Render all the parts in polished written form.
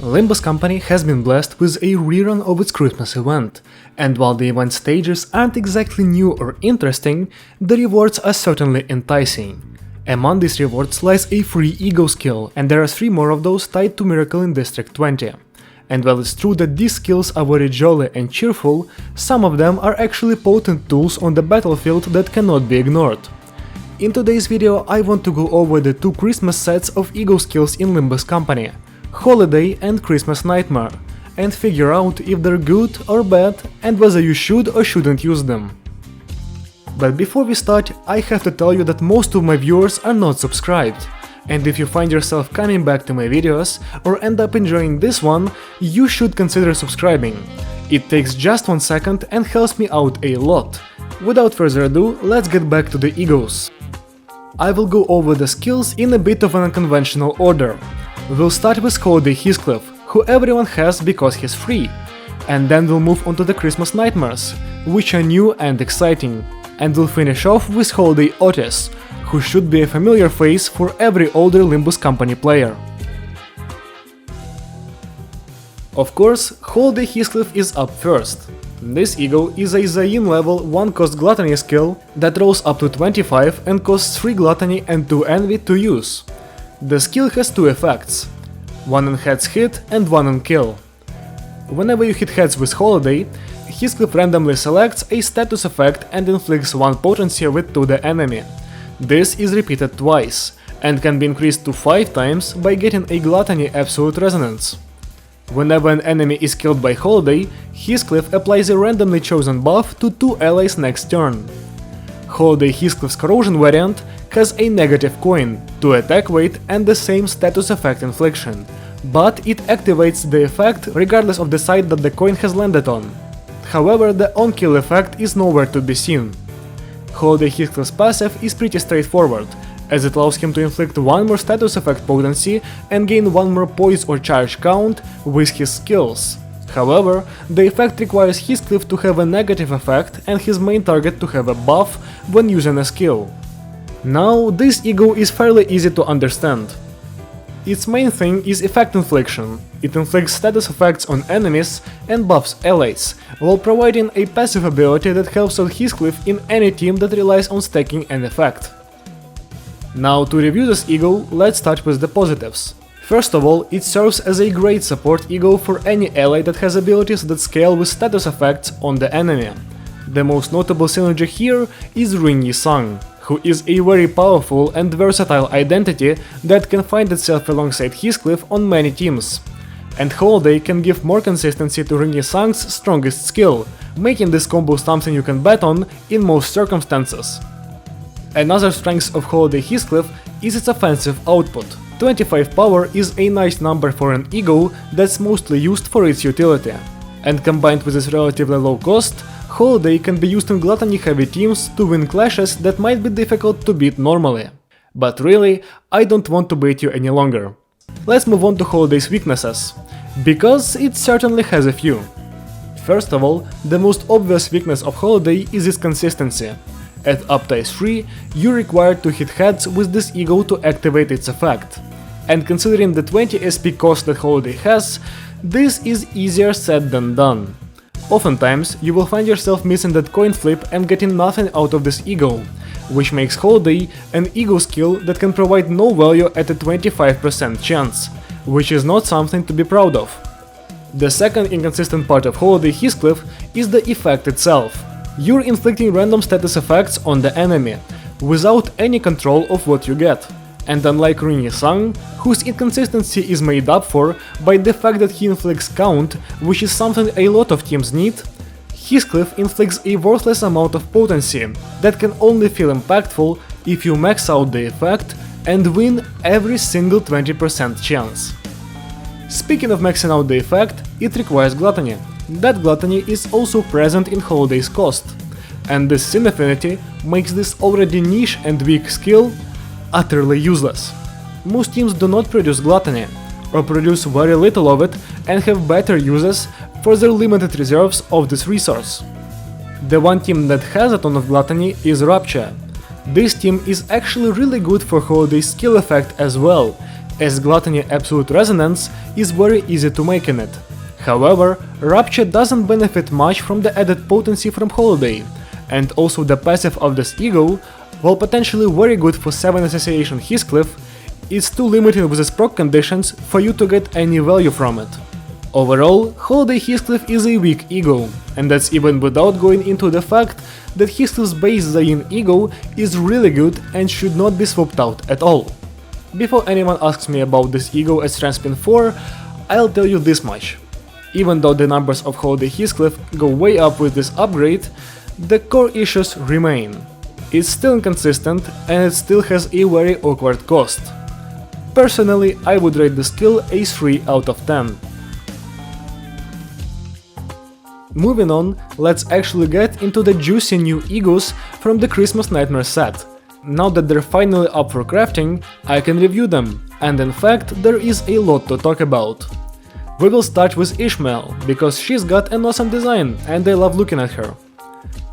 Limbus company has been blessed with a rerun of its Christmas event, and while the event stages aren't exactly new or interesting, the rewards are certainly enticing. Among these rewards lies a free ego skill, and there are 3 more of those tied to Miracle in District 20. And while it's true that these skills are very jolly and cheerful, some of them are actually potent tools on the battlefield that cannot be ignored. In today's video I want to go over the 2 Christmas sets of ego skills in Limbus company, Holiday and Christmas Nightmare, and figure out if they're good or bad and whether you should or shouldn't use them. But before we start, I have to tell you that most of my viewers are not subscribed, and if you find yourself coming back to my videos or end up enjoying this one, you should consider subscribing. It takes just 1 second and helps me out a lot. Without further ado, let's get back to the egos. I will go over the skills in a bit of an unconventional order. We'll start with Holiday Heathcliff, who everyone has because he's free, and then we'll move on to the Christmas Nightmares, which are new and exciting, and we'll finish off with Holiday Otis, who should be a familiar face for every older Limbus company player. Of course, Holiday Heathcliff is up first. This ego is a Zayin level 1 cost gluttony skill that rolls up to 25 and costs 3 gluttony and 2 envy to use. The skill has 2 effects, 1 on heads hit and 1 on kill. Whenever you hit heads with Holiday, Heathcliff randomly selects a status effect and inflicts 1 potency of it to the enemy. This is repeated twice, and can be increased to 5 times by getting a Gluttony Absolute Resonance. Whenever an enemy is killed by Holiday, Heathcliff applies a randomly chosen buff to 2 allies next turn. Holiday Heathcliff's Corrosion variant has a negative coin, 2 attack weight and the same status effect infliction, but it activates the effect regardless of the side that the coin has landed on. However, the on-kill effect is nowhere to be seen. Holiday Heathcliff's passive is pretty straightforward, as it allows him to inflict 1 more status effect potency and gain 1 more poise or charge count with his skills. However, the effect requires Heathcliff to have a negative effect and his main target to have a buff when using a skill. Now, this ego is fairly easy to understand. Its main thing is effect infliction. It inflicts status effects on enemies and buffs allies, while providing a passive ability that helps out Heathcliff in any team that relies on stacking an effect. Now, to review this ego, let's start with the positives. First of all, it serves as a great support ego for any ally that has abilities that scale with status effects on the enemy. The most notable synergy here is Rinyi Sung, who is a very powerful and versatile identity that can find itself alongside Heathcliff on many teams. And Holiday can give more consistency to Rinyi Sung's strongest skill, making this combo something you can bet on in most circumstances. Another strength of Holiday Heathcliff is its offensive output. 25 power is a nice number for an ego that's mostly used for its utility. And combined with its relatively low cost, Holiday can be used in gluttony-heavy teams to win clashes that might be difficult to beat normally. But really, I don't want to bait you any longer. Let's move on to Holiday's weaknesses, because it certainly has a few. First of all, the most obvious weakness of Holiday is its consistency. At Uptice 3, you're required to hit heads with this ego to activate its effect. And considering the 20 SP cost that Holiday has, this is easier said than done. Oftentimes, you will find yourself missing that coin flip and getting nothing out of this ego, which makes Holiday an ego skill that can provide no value at a 25% chance, which is not something to be proud of. The second inconsistent part of Holiday Heathcliff is the effect itself. You're inflicting random status effects on the enemy, without any control of what you get. And unlike Rinyi Sung, whose inconsistency is made up for by the fact that he inflicts count, which is something a lot of teams need, Heathcliff inflicts a worthless amount of potency that can only feel impactful if you max out the effect and win every single 20% chance. Speaking of maxing out the effect, it requires gluttony. That gluttony is also present in Holiday's cost, and this sin affinity makes this already niche and weak skill utterly useless. Most teams do not produce gluttony, or produce very little of it and have better uses for their limited reserves of this resource. The one team that has a ton of gluttony is Rapture. This team is actually really good for Holiday's skill effect as well, as Gluttony Absolute Resonance is very easy to make in it. However, Rapture doesn't benefit much from the added potency from Holiday, and also the passive of this ego, while potentially very good for 7 Association Heathcliff, is too limited with its proc conditions for you to get any value from it. Overall, Holiday Heathcliff is a weak ego, and that's even without going into the fact that Heathcliff's base Zayin ego is really good and should not be swapped out at all. Before anyone asks me about this ego as Transpin 4, I'll tell you this much. Even though the numbers of Holiday Heathcliff go way up with this upgrade, the core issues remain. It's still inconsistent and it still has a very awkward cost. Personally, I would rate the skill a 3 out of 10. Moving on, let's actually get into the juicy new egos from the Christmas Nightmare set. Now that they're finally up for crafting, I can review them, and in fact there is a lot to talk about. We will start with Ishmael, because she's got an awesome design and I love looking at her.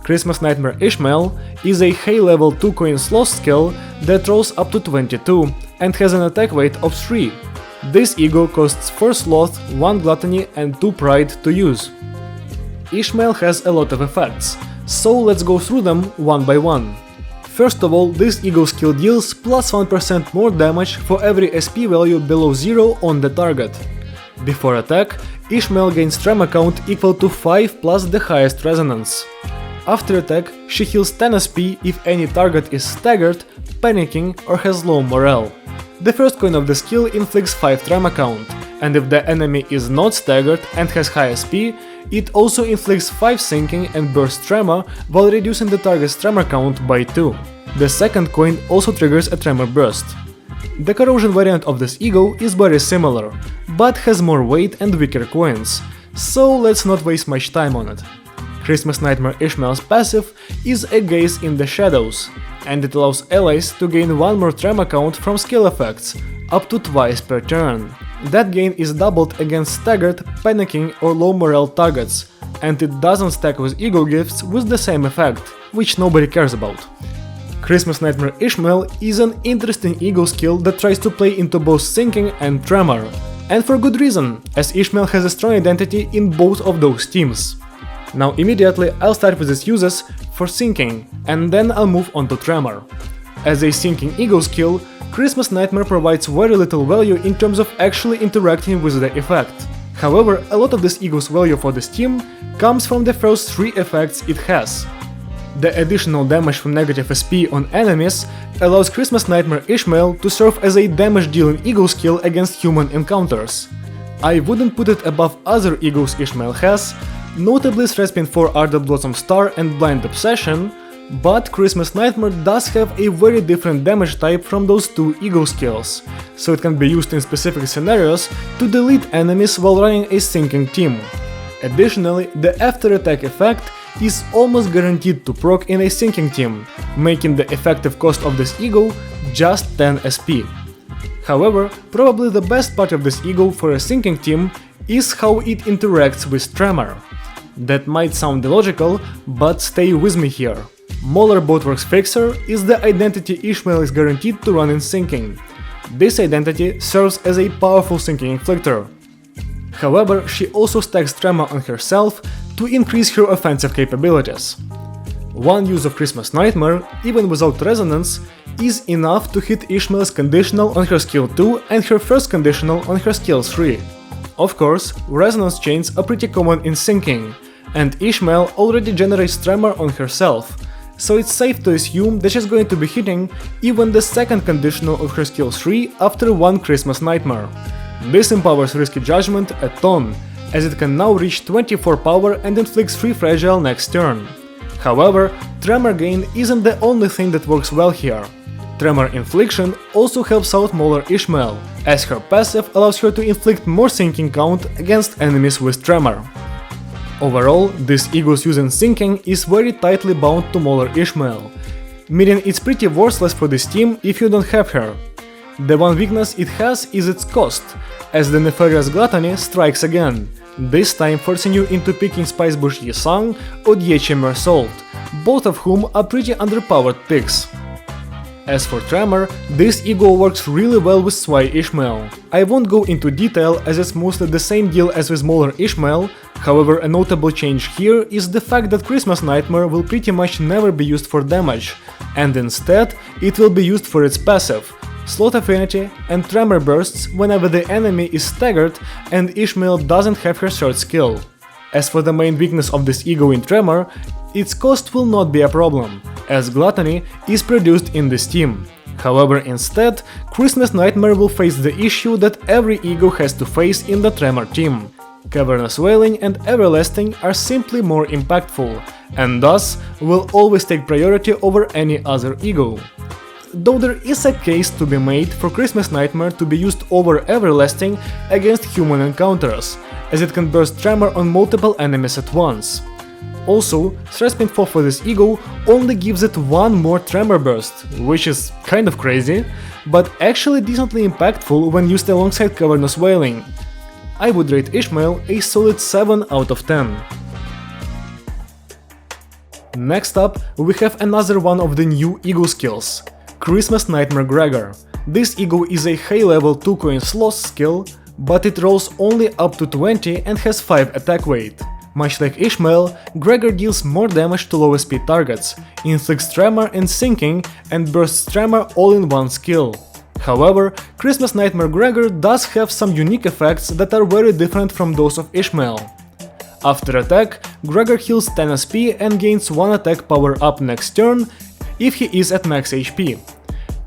Christmas Nightmare Ishmael is a high level 2 coin sloth skill that rolls up to 22 and has an attack weight of 3. This ego costs 4 sloth, 1 gluttony and 2 pride to use. Ishmael has a lot of effects, so let's go through them one by one. First of all, this ego skill deals plus 1% more damage for every SP value below 0 on the target. Before attack, Ishmael gains tremor count equal to 5 plus the highest resonance. After attack, she heals 10 SP if any target is staggered, panicking or has low morale. The first coin of the skill inflicts 5 tremor count, and if the enemy is not staggered and has high SP, it also inflicts 5 sinking and burst tremor while reducing the target's tremor count by 2. The second coin also triggers a tremor burst. The corrosion variant of this ego is very similar, but has more weight and weaker coins, so let's not waste much time on it. Christmas Nightmare Ishmael's passive is a Gaze in the Shadows, and it allows allies to gain 1 more tremor count from skill effects, up to twice per turn. That gain is doubled against staggered, panicking or low morale targets, and it doesn't stack with ego gifts with the same effect, which nobody cares about. Christmas Nightmare Ishmael is an interesting ego skill that tries to play into both sinking and tremor, and for good reason, as Ishmael has a strong identity in both of those teams. Now immediately I'll start with its uses for sinking, and then I'll move on to tremor. As a sinking ego skill, Christmas Nightmare provides very little value in terms of actually interacting with the effect. However, a lot of this ego's value for this team comes from the first 3 effects it has. The additional damage from negative SP on enemies allows Christmas Nightmare Ishmael to serve as a damage dealing ego skill against human encounters. I wouldn't put it above other egos Ishmael has, notably Threadspin 4 Ardent Blossom Star and Blind Obsession, but Christmas Nightmare does have a very different damage type from those 2 ego skills, so it can be used in specific scenarios to delete enemies while running a sinking team. Additionally, the after attack effect is almost guaranteed to proc in a sinking team, making the effective cost of this ego just 10 SP. However, probably the best part of this ego for a sinking team is how it interacts with tremor. That might sound illogical, but stay with me here. Mauler Boatworks Fixer is the identity Ishmael is guaranteed to run in sinking. This identity serves as a powerful sinking inflictor. However, she also stacks tremor on herself to increase her offensive capabilities. One use of Christmas Nightmare, even without resonance, is enough to hit Ishmael's conditional on her skill 2 and her first conditional on her skill 3. Of course, resonance chains are pretty common in sinking, and Ishmael already generates tremor on herself, so it's safe to assume that she's going to be hitting even the second conditional of her skill 3 after 1 Christmas Nightmare. This empowers Risky Judgment a ton, as it can now reach 24 power and inflicts 3 fragile next turn. However, Tremor gain isn't the only thing that works well here. Tremor infliction also helps out Mauler Ishmael, as her passive allows her to inflict more sinking count against enemies with Tremor. Overall, this ego's use in sinking is very tightly bound to Mauler Ishmael, meaning it's pretty worthless for this team if you don't have her. The one weakness it has is its cost, as the Nefarious Gluttony strikes again, this time forcing you into picking Spicebush Yisang or Dieche Mersault, both of whom are pretty underpowered picks. As for Tremor, this ego works really well with Swai Ishmael. I won't go into detail as it's mostly the same deal as with Smaller Ishmael, however a notable change here is the fact that Christmas Nightmare will pretty much never be used for damage, and instead it will be used for its passive, Slot Affinity and Tremor bursts whenever the enemy is staggered and Ishmael doesn't have her third skill. As for the main weakness of this ego in Tremor, its cost will not be a problem, as Gluttony is produced in this team. However, instead, Christmas Nightmare will face the issue that every ego has to face in the Tremor team. Cavernous Wailing and Everlasting are simply more impactful, and thus will always take priority over any other ego. Though there is a case to be made for Christmas Nightmare to be used over Everlasting against human encounters, as it can burst Tremor on multiple enemies at once. Also, Threat 4 for this ego only gives it one more Tremor burst, which is kind of crazy, but actually decently impactful when used alongside Cavernous Wailing. I would rate Ishmael a solid 7 out of 10. Next up, we have another one of the new ego skills, Christmas Nightmare Gregor. This ego is a high level 2 coin sloth skill, but it rolls only up to 20 and has 5 attack weight. Much like Ishmael, Gregor deals more damage to lower speed targets, inflicts Tremor and Sinking, and bursts Tremor all in one skill. However, Christmas Nightmare Gregor does have some unique effects that are very different from those of Ishmael. After attack, Gregor heals 10 SP and gains 1 attack power up next turn if he is at max HP.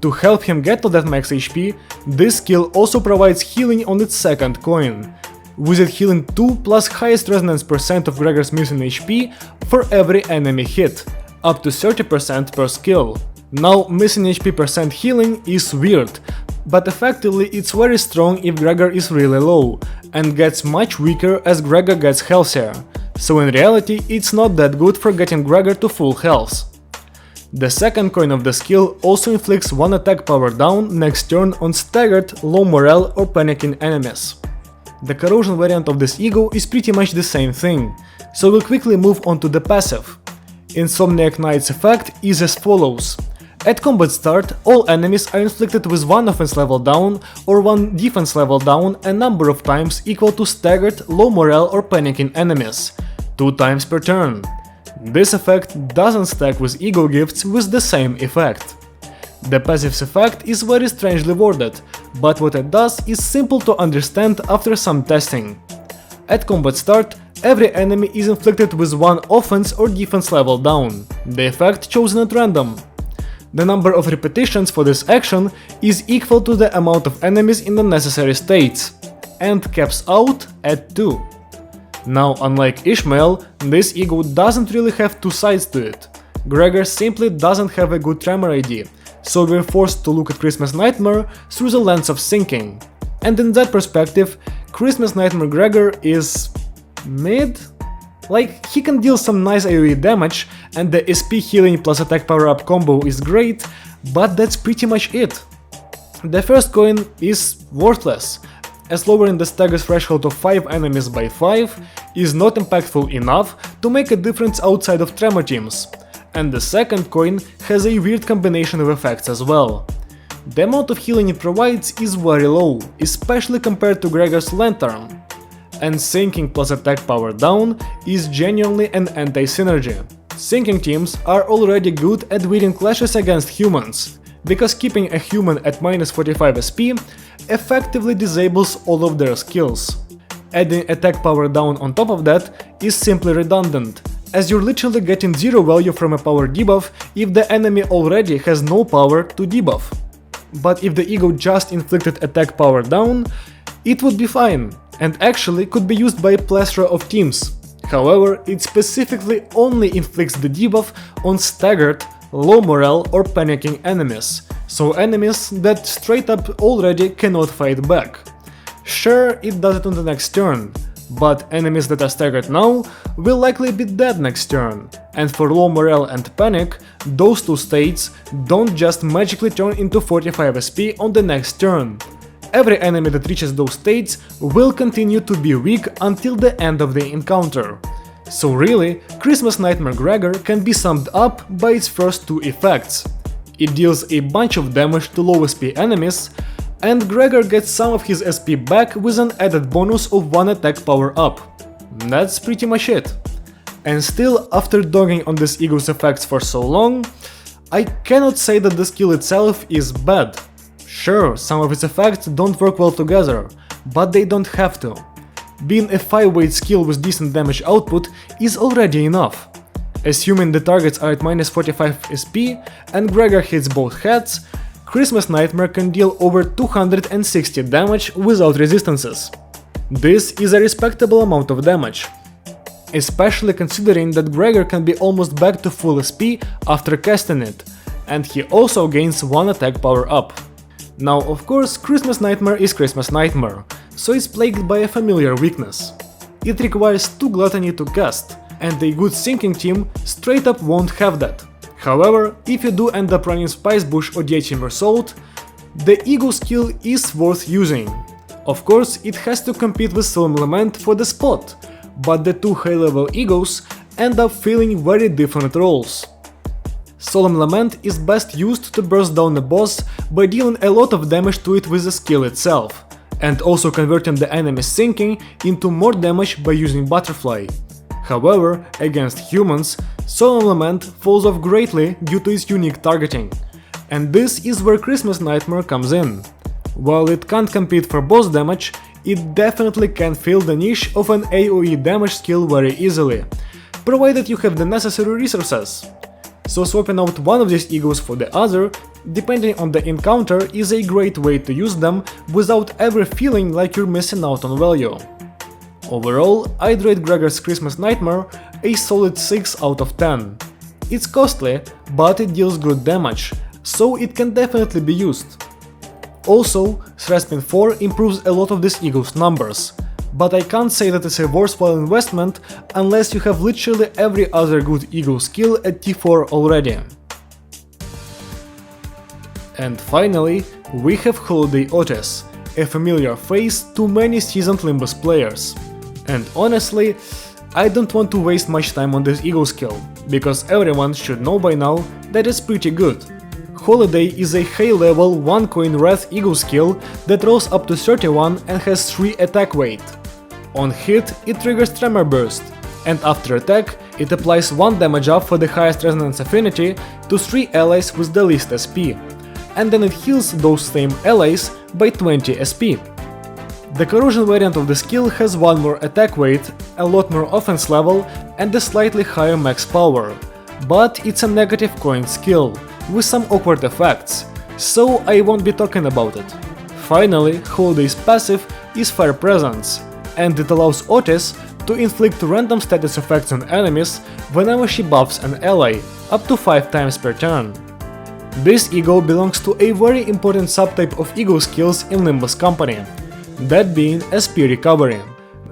To help him get to that max HP, this skill also provides healing on its second coin, with it healing 2 plus highest resonance percent of Gregor's missing HP for every enemy hit, up to 30% per skill. Now, missing HP percent healing is weird, but effectively it's very strong if Gregor is really low, and gets much weaker as Gregor gets healthier, so in reality it's not that good for getting Gregor to full health. The second coin of the skill also inflicts 1 attack power down next turn on staggered, low morale or panicking enemies. The corrosion variant of this ego is pretty much the same thing, so we'll quickly move on to the passive. Insomniac Knight's effect is as follows. At combat start, all enemies are inflicted with 1 offense level down or 1 defense level down a number of times equal to staggered, low morale or panicking enemies, 2 times per turn. This effect doesn't stack with ego gifts with the same effect. The passive's effect is very strangely worded, but what it does is simple to understand after some testing. At combat start, every enemy is inflicted with 1 offense or defense level down, the effect chosen at random. The number of repetitions for this action is equal to the amount of enemies in the necessary states, and caps out at 2. Now, unlike Ishmael, this ego doesn't really have 2 sides to it. Gregor simply doesn't have a good Tremor ID, so we're forced to look at Christmas Nightmare through the lens of Sinking. And in that perspective, Christmas Nightmare Gregor is mid? Like, he can deal some nice AoE damage, and the SP healing plus attack power up combo is great, but that's pretty much it. The first coin is worthless, as lowering the stagger threshold of 5 enemies by 5 is not impactful enough to make a difference outside of Tremor teams, and the second coin has a weird combination of effects as well. The amount of healing it provides is very low, especially compared to Gregor's Lantern, and Sinking plus attack power down is genuinely an anti-synergy. Sinking teams are already good at winning clashes against humans, because keeping a human at minus 45 SP effectively disables all of their skills. Adding attack power down on top of that is simply redundant, as you're literally getting 0 value from a power debuff if the enemy already has no power to debuff. But if the ego just inflicted attack power down, it would be fine, and actually could be used by a plethora of teams. However, it specifically only inflicts the debuff on staggered, low morale or panicking enemies, so enemies that straight up already cannot fight back. Sure, it does it on the next turn, but enemies that are staggered now will likely be dead next turn, and for low morale and panic, those 2 states don't just magically turn into 45 SP on the next turn. Every enemy that reaches those states will continue to be weak until the end of the encounter. So really, Christmas Nightmare Gregor can be summed up by its first 2 effects. It deals a bunch of damage to low SP enemies, and Gregor gets some of his SP back with an added bonus of 1 attack power up. That's pretty much it. And still, after dogging on this eagle's effects for so long, I cannot say that the skill itself is bad. Sure, some of its effects don't work well together, but they don't have to. Being a 5-weight skill with decent damage output is already enough. Assuming the targets are at minus 45 SP and Gregor hits both heads, Christmas Nightmare can deal over 260 damage without resistances. This is a respectable amount of damage, especially considering that Gregor can be almost back to full SP after casting it, and he also gains 1 attack power up. Now, of course, Christmas Nightmare is Christmas Nightmare, so it's plagued by a familiar weakness. It requires 2 gluttony to cast, and a good sinking team straight up won't have that. However, if you do end up running Spice Bush or Dietimir Salt, the Eagle skill is worth using. Of course, it has to compete with Solemn Lament for the spot, but the 2 high-level Eagles end up filling very different roles. Solemn Lament is best used to burst down a boss by dealing a lot of damage to it with the skill itself, and also converting the enemy's sinking into more damage by using Butterfly. However, against humans, Solemn Lament falls off greatly due to its unique targeting, and this is where Christmas Nightmare comes in. While it can't compete for boss damage, it definitely can fill the niche of an AoE damage skill very easily, provided you have the necessary resources. So swapping out one of these eagles for the other, depending on the encounter, is a great way to use them without ever feeling like you're missing out on value. Overall, I'd rate Gregor's Christmas Nightmare a solid 6 out of 10. It's costly, but it deals good damage, so it can definitely be used. Also, Threadspin 4 improves a lot of this eagle's numbers, but I can't say that it's a worthwhile investment unless you have literally every other good eagle skill at T4 already. And finally, we have Holiday Otis, a familiar face to many seasoned Limbus players. And honestly, I don't want to waste much time on this eagle skill, because everyone should know by now that it's pretty good. Holiday is a high-level 1-coin Wrath eagle skill that rolls up to 31 and has 3 attack weight. On hit, it triggers Tremor Burst, and after attack, it applies 1 damage up for the highest resonance affinity to 3 allies with the least SP, and then it heals those same allies by 20 SP. The corrosion variant of the skill has 1 more attack weight, a lot more offense level, and a slightly higher max power, but it's a negative coin skill, with some awkward effects, so I won't be talking about it. Finally, Holiday's passive is Fire Presence, and it allows Otis to inflict random status effects on enemies whenever she buffs an ally, up to 5 times per turn. This eagle belongs to a very important subtype of eagle skills in Limbus Company, that being SP recovery.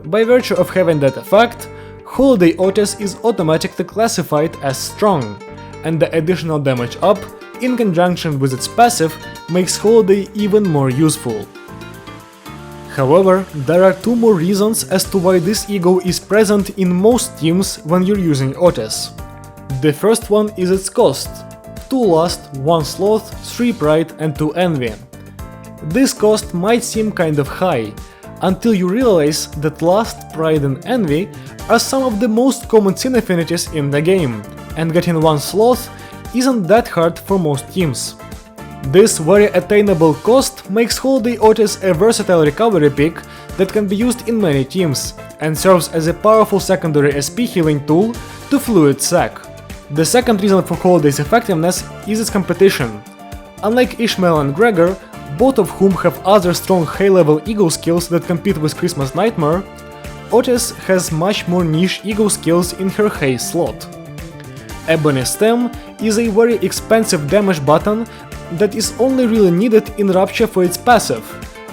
By virtue of having that effect, Holiday Otis is automatically classified as strong, and the additional damage up, in conjunction with its passive, makes Holiday even more useful. However, there are 2 more reasons as to why this eagle is present in most teams when you're using Otis. The first one is its cost: 2 Lust, 1 Sloth, 3 Pride and 2 Envy. This cost might seem kind of high, until you realize that Lust, Pride and Envy are some of the most common sin affinities in the game, and getting 1 Sloth isn't that hard for most teams. This very attainable cost makes Holiday Otis a versatile recovery pick that can be used in many teams, and serves as a powerful secondary SP healing tool to Fluid Sack. The second reason for Holiday's effectiveness is its competition. Unlike Ishmael and Gregor, both of whom have other strong high-level eagle skills that compete with Christmas Nightmare, Otis has much more niche eagle skills in her Hay slot. Ebony Stem is a very expensive damage button that is only really needed in Rapture for its passive,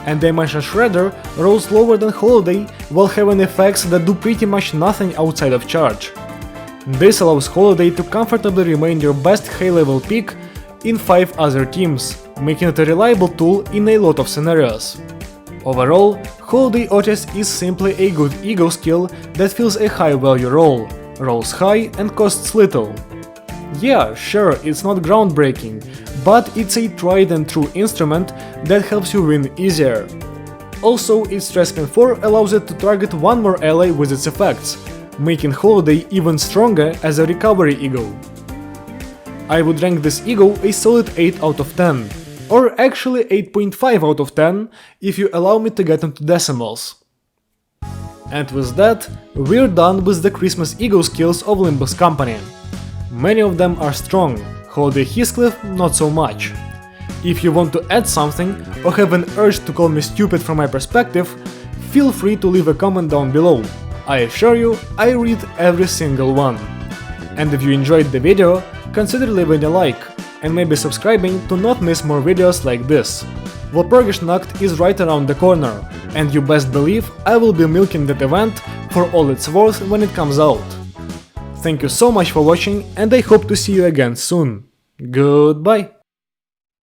and Dimension Shredder rolls lower than Holiday while having effects that do pretty much nothing outside of charge. This allows Holiday to comfortably remain your best high-level pick in 5 other teams, making it a reliable tool in a lot of scenarios. Overall, Holiday Otis is simply a good eagle skill that fills a high value role, rolls high and costs little. Yeah, sure, it's not groundbreaking, but it's a tried and true instrument that helps you win easier. Also, its Stresscan 4 allows it to target one more ally with its effects, making Holiday even stronger as a recovery eagle. I would rank this eagle a solid 8 out of 10, or actually 8.5 out of 10 if you allow me to get into decimals. And with that, we're done with the Christmas eagle skills of Limbus Company. Many of them are strong, Holiday Heathcliff not so much. If you want to add something, or have an urge to call me stupid from my perspective, feel free to leave a comment down below. I assure you, I read every single one. And if you enjoyed the video, consider leaving a like, and maybe subscribing to not miss more videos like this. Walpurgisnacht is right around the corner, and you best believe I will be milking that event for all it's worth when it comes out. Thank you so much for watching, and I hope to see you again soon. Goodbye!